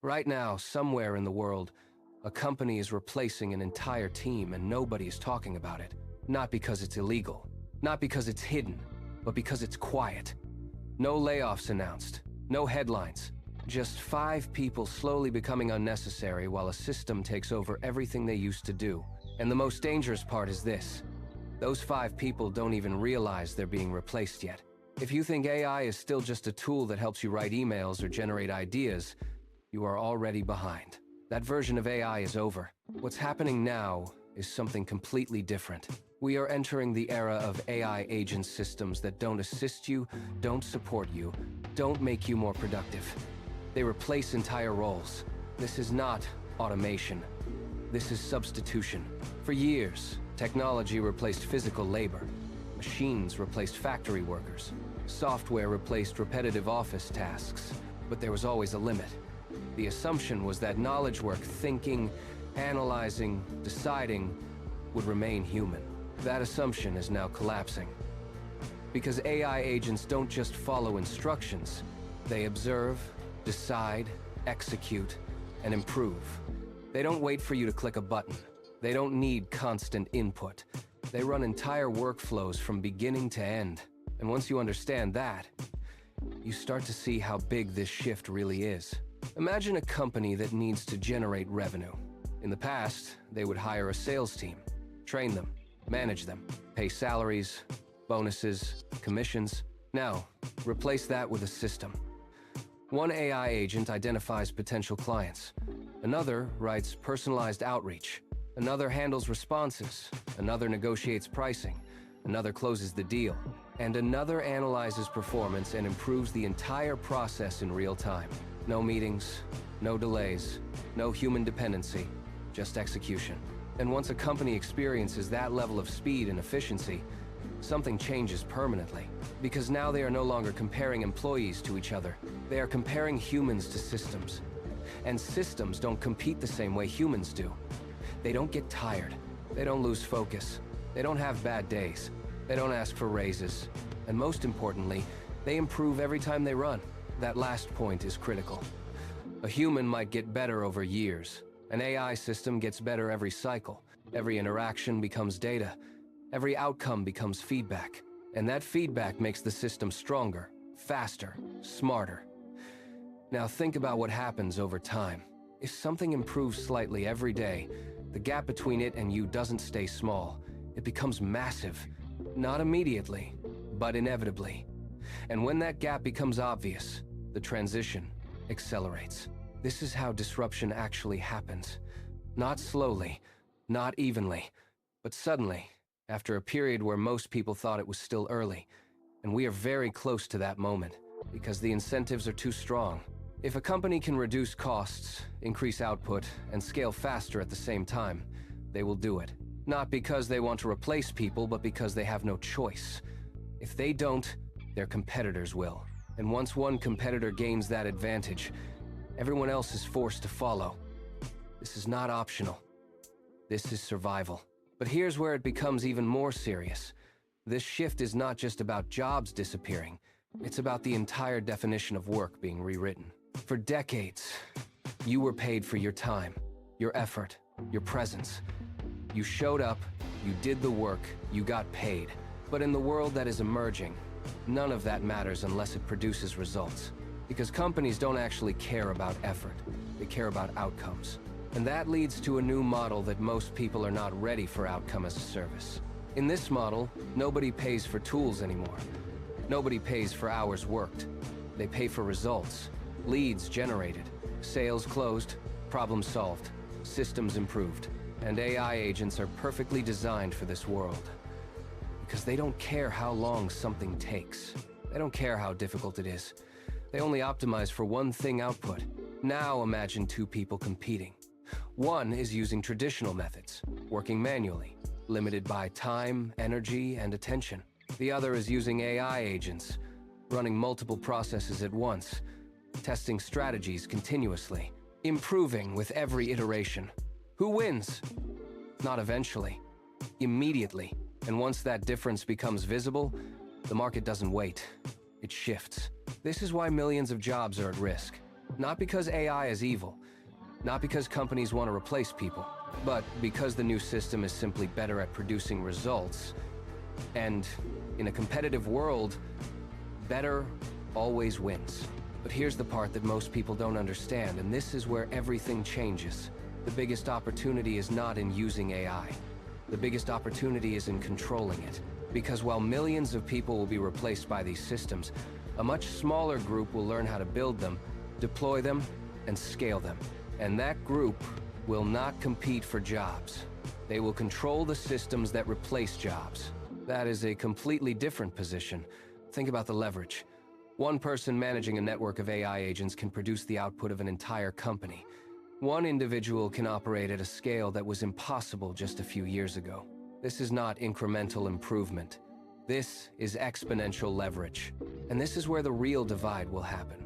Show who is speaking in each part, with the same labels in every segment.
Speaker 1: Right now, somewhere in the world, a company is replacing an entire team and nobody is talking about it. Not because it's illegal, not because it's hidden, but because it's quiet. No layoffs announced, no headlines. Just 5 people slowly becoming unnecessary while a system takes over everything they used to do. And the most dangerous part is this. Those 5 people don't even realize they're being replaced yet. If you think AI is still just a tool that helps you write emails or generate ideas, you are already behind. That version of AI is over. What's happening now is something completely different. We are entering the era of AI agent systems that don't assist you, don't support you, don't make you more productive. They replace entire roles. This is not automation. This is substitution. For years, technology replaced physical labor. Machines replaced factory workers. Software replaced repetitive office tasks. But there was always a limit. The assumption was that knowledge work, thinking, analyzing, deciding, would remain human. That assumption is now collapsing. Because AI agents don't just follow instructions, they observe, decide, execute, and improve. They don't wait for you to click a button. They don't need constant input. They run entire workflows from beginning to end. And once you understand that, you start to see how big this shift really is. Imagine a company that needs to generate revenue. In the past, they would hire a sales team, train them, manage them, pay salaries, bonuses, commissions. Now, replace that with a system. One AI agent identifies potential clients. Another writes personalized outreach. Another handles responses. Another negotiates pricing. Another closes the deal. And another analyzes performance and improves the entire process in real time. No meetings, no delays, no human dependency, just execution. And once a company experiences that level of speed and efficiency, something changes permanently. Because now they are no longer comparing employees to each other. They are comparing humans to systems. And systems don't compete the same way humans do. They don't get tired. They don't lose focus. They don't have bad days. They don't ask for raises. And most importantly, they improve every time they run. That last point is critical. A human might get better over years. An AI system gets better every cycle. Every interaction becomes data. Every outcome becomes feedback. And that feedback makes the system stronger, faster, smarter. Now think about what happens over time. If something improves slightly every day, the gap between it and you doesn't stay small. It becomes massive. Not immediately, but inevitably. And when that gap becomes obvious, the transition accelerates. This is how disruption actually happens. Not slowly, not evenly, but suddenly, after a period where most people thought it was still early. And we are very close to that moment, because the incentives are too strong. If a company can reduce costs, increase output, and scale faster at the same time, they will do it. Not because they want to replace people, but because they have no choice. If they don't, their competitors will. And once one competitor gains that advantage, everyone else is forced to follow. This is not optional. This is survival. But here's where it becomes even more serious. This shift is not just about jobs disappearing. It's about the entire definition of work being rewritten. For decades, you were paid for your time, your effort, your presence. You showed up, you did the work, you got paid. But in the world that is emerging, none of that matters unless it produces results. Because companies don't actually care about effort, they care about outcomes. And that leads to a new model that most people are not ready for outcome as a service. In this model, nobody pays for tools anymore. Nobody pays for hours worked. They pay for results, leads generated, sales closed, problems solved, systems improved. And AI agents are perfectly designed for this world. Because they don't care how long something takes. They don't care how difficult it is. They only optimize for one thing: output. Now imagine 2 people competing. One is using traditional methods, working manually, limited by time, energy, and attention. The other is using AI agents, running multiple processes at once, testing strategies continuously, improving with every iteration. Who wins? Not eventually, immediately. And once that difference becomes visible, the market doesn't wait. It shifts. This is why millions of jobs are at risk. Not because AI is evil, not because companies want to replace people, but because the new system is simply better at producing results. And in a competitive world, better always wins. But here's the part that most people don't understand, and this is where everything changes. The biggest opportunity is not in using AI. The biggest opportunity is in controlling it. Because while millions of people will be replaced by these systems, a much smaller group will learn how to build them, deploy them, and scale them. And that group will not compete for jobs. They will control the systems that replace jobs. That is a completely different position. Think about the leverage. One person managing a network of AI agents can produce the output of an entire company. One individual can operate at a scale that was impossible just a few years ago. This is not incremental improvement. This is exponential leverage. And this is where the real divide will happen.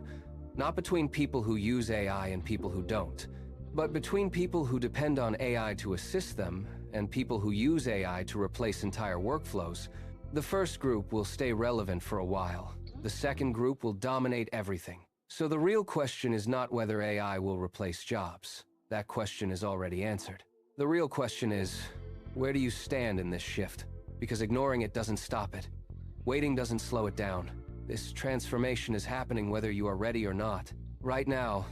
Speaker 1: Not between people who use AI and people who don't, but between people who depend on AI to assist them and people who use AI to replace entire workflows. The first group will stay relevant for a while. The second group will dominate everything. So the real question is not whether AI will replace jobs. That question is already answered. The real question is, where do you stand in this shift? Because ignoring it doesn't stop it. Waiting doesn't slow it down. This transformation is happening whether you are ready or not. Right now,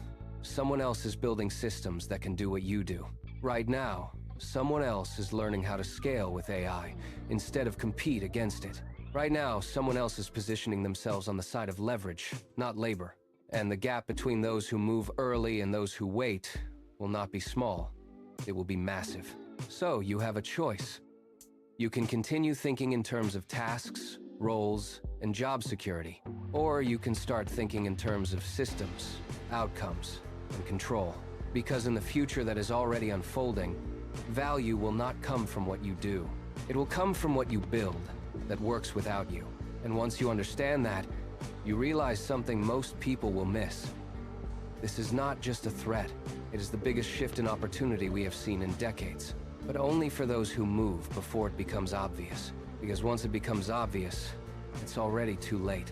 Speaker 1: someone else is building systems that can do what you do. Right now, someone else is learning how to scale with AI instead of compete against it. Right now, someone else is positioning themselves on the side of leverage, not labor. And the gap between those who move early and those who wait will not be small. It will be massive. So you have a choice. You can continue thinking in terms of tasks, roles, and job security. Or you can start thinking in terms of systems, outcomes, and control. Because in the future that is already unfolding, value will not come from what you do. It will come from what you build that works without you. And once you understand that, you realize something most people will miss. This is not just a threat. It is the biggest shift in opportunity we have seen in decades. But only for those who move before it becomes obvious. Because once it becomes obvious, it's already too late.